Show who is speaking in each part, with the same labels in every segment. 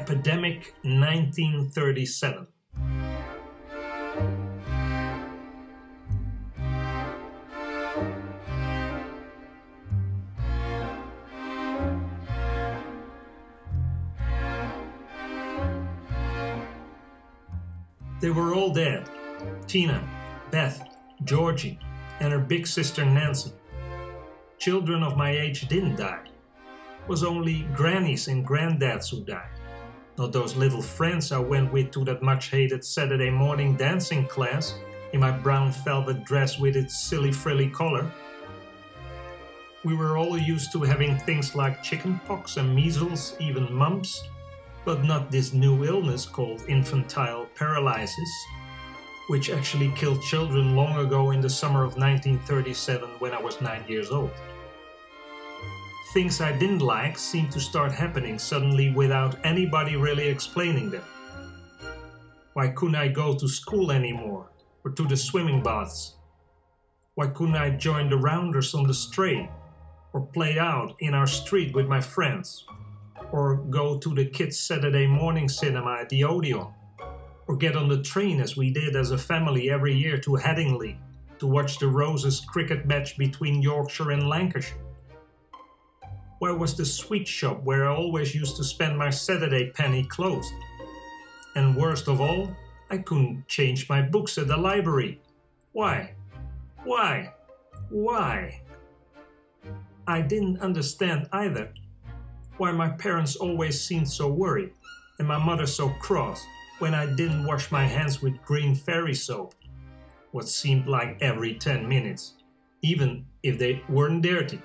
Speaker 1: Epidemic 1937. They were all dead. Tina, Beth, Georgie, and her big sister Nancy. Children of my age didn't die. It was only grannies and granddads who died. Not those little friends I went with to that much-hated Saturday morning dancing class in my brown velvet dress with its silly frilly collar. We were all used to having things like chickenpox and measles, even mumps, but not this new illness called infantile paralysis, which actually killed children long ago in the summer of 1937 when I was 9 years old. Things I didn't like seemed to start happening suddenly without anybody really explaining them. Why couldn't I go to school anymore, or to the swimming baths? Why couldn't I join the rounders on the straight, or play out in our street with my friends, or go to the kids' Saturday morning cinema at the Odeon, or get on the train as we did as a family every year to Headingley to watch the Roses cricket match between Yorkshire and Lancashire? Why was the sweet shop where I always used to spend my Saturday penny closed? And worst of all, I couldn't change my books at the library. Why? Why? Why? I didn't understand either why my parents always seemed so worried and my mother so cross when I didn't wash my hands with green fairy soap, what seemed like every 10 minutes, even if they weren't dirty.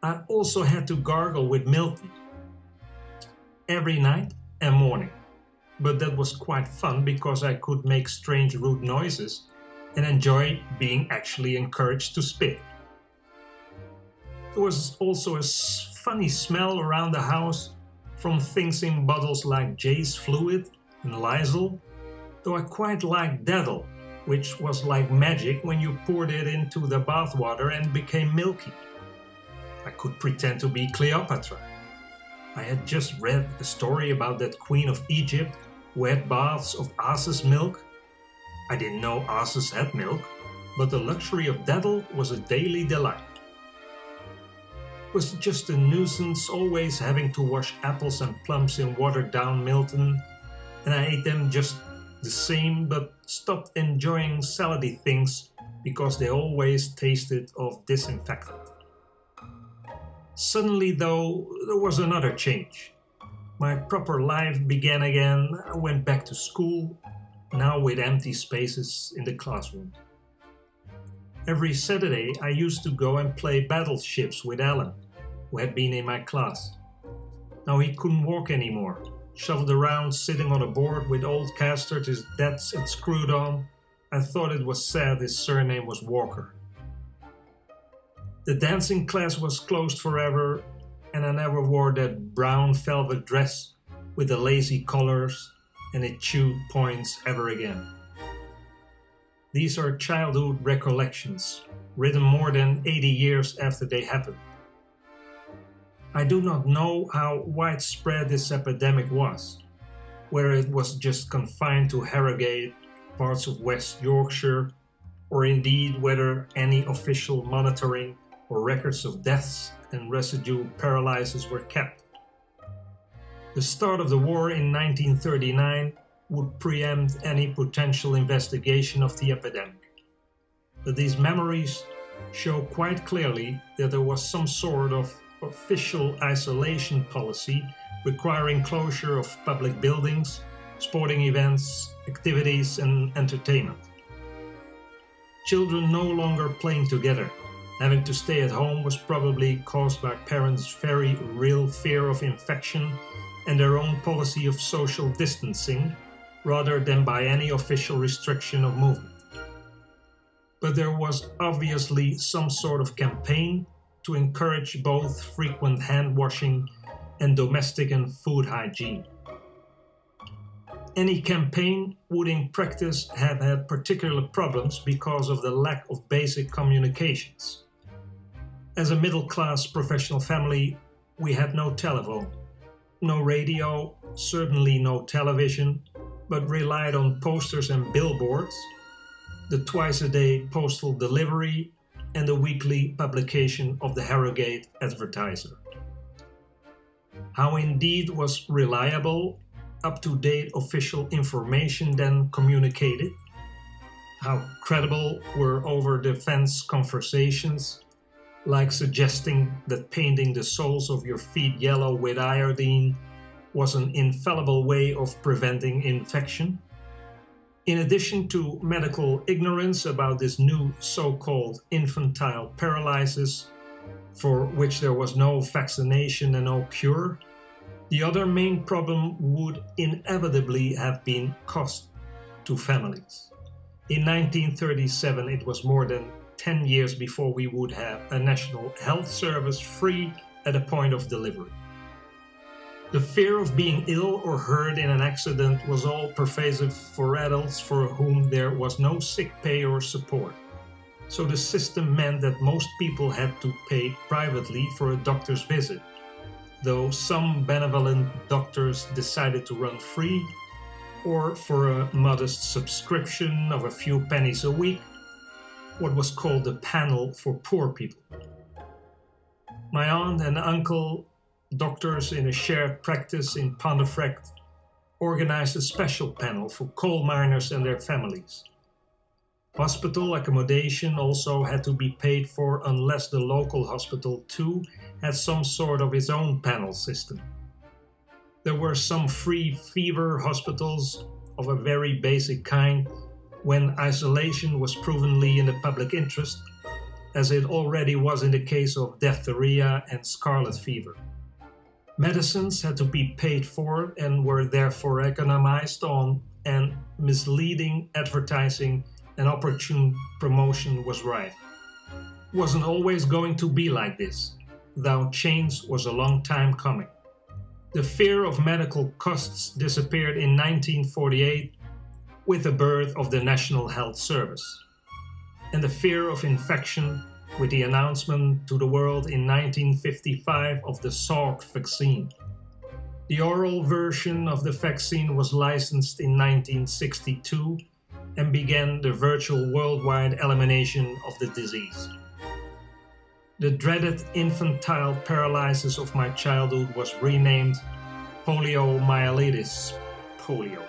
Speaker 1: I also had to gargle with milk tea every night and morning, but that was quite fun because I could make strange rude noises and enjoy being actually encouraged to spit. There was also a funny smell around the house from things in bottles like Jay's Fluid and Lysol, though I quite liked Daddle, which was like magic when you poured it into the bathwater and became milky. I could pretend to be Cleopatra. I had just read a story about that Queen of Egypt who had baths of ass's milk. I didn't know asses had milk, but the luxury of Daddle was a daily delight. It was just a nuisance always having to wash apples and plums in watered-down Milton, and I ate them just the same, but stopped enjoying salady things because they always tasted of disinfectant. Suddenly, though, there was another change. My proper life began again. I went back to school, now with empty spaces in the classroom. Every Saturday I used to go and play battleships with Alan, who had been in my class. Now he couldn't walk anymore, shoved around sitting on a board with old casters his dads had screwed on. I thought it was sad his surname was Walker. The dancing class was closed forever, and I never wore that brown velvet dress with the lazy collars and its chewed points ever again. These are childhood recollections, written more than 80 years after they happened. I do not know how widespread this epidemic was, whether it was just confined to Harrogate, parts of West Yorkshire, or indeed whether any official monitoring or records of deaths and residual paralysis were kept. The start of the war in 1939 would preempt any potential investigation of the epidemic. But these memories show quite clearly that there was some sort of official isolation policy requiring closure of public buildings, sporting events, activities, and entertainment. Children no longer playing together. Having to stay at home was probably caused by parents' very real fear of infection and their own policy of social distancing, rather than by any official restriction of movement. But there was obviously some sort of campaign to encourage both frequent hand washing and domestic and food hygiene. Any campaign would in practice have had particular problems because of the lack of basic communications. As a middle-class professional family, we had no telephone. no radio, certainly no television, but relied on posters and billboards, the twice-a-day postal delivery, and the weekly publication of the Harrogate Advertiser. How indeed was reliable, up-to-date official information then communicated? How credible were over-the-fence conversations, like suggesting that painting the soles of your feet yellow with iodine was an infallible way of preventing infection? In addition to medical ignorance about this new so-called infantile paralysis, for which there was no vaccination and no cure, the other main problem would inevitably have been cost to families. In 1937, it was more than 10 years before we would have a national health service free at the point of delivery. The fear of being ill or hurt in an accident was all pervasive for adults for whom there was no sick pay or support. So the system meant that most people had to pay privately for a doctor's visit, though some benevolent doctors decided to run free, or for a modest subscription of a few pennies a week, what was called the panel for poor people. My aunt and uncle, doctors in a shared practice in Pontefract, organized a special panel for coal miners and their families. Hospital accommodation also had to be paid for unless the local hospital too had some sort of its own panel system. There were some free fever hospitals of a very basic kind when isolation was provenly in the public interest, as it already was in the case of diphtheria and scarlet fever. Medicines had to be paid for and were therefore economized on, and misleading advertising and opportune promotion was rife. It wasn't always going to be like this, though change was a long time coming. The fear of medical costs disappeared in 1948 with the birth of the National Health Service, and the fear of infection with the announcement to the world in 1955 of the Salk vaccine. The oral version of the vaccine was licensed in 1962 and began the virtual worldwide elimination of the disease. The dreaded infantile paralysis of my childhood was renamed poliomyelitis polio.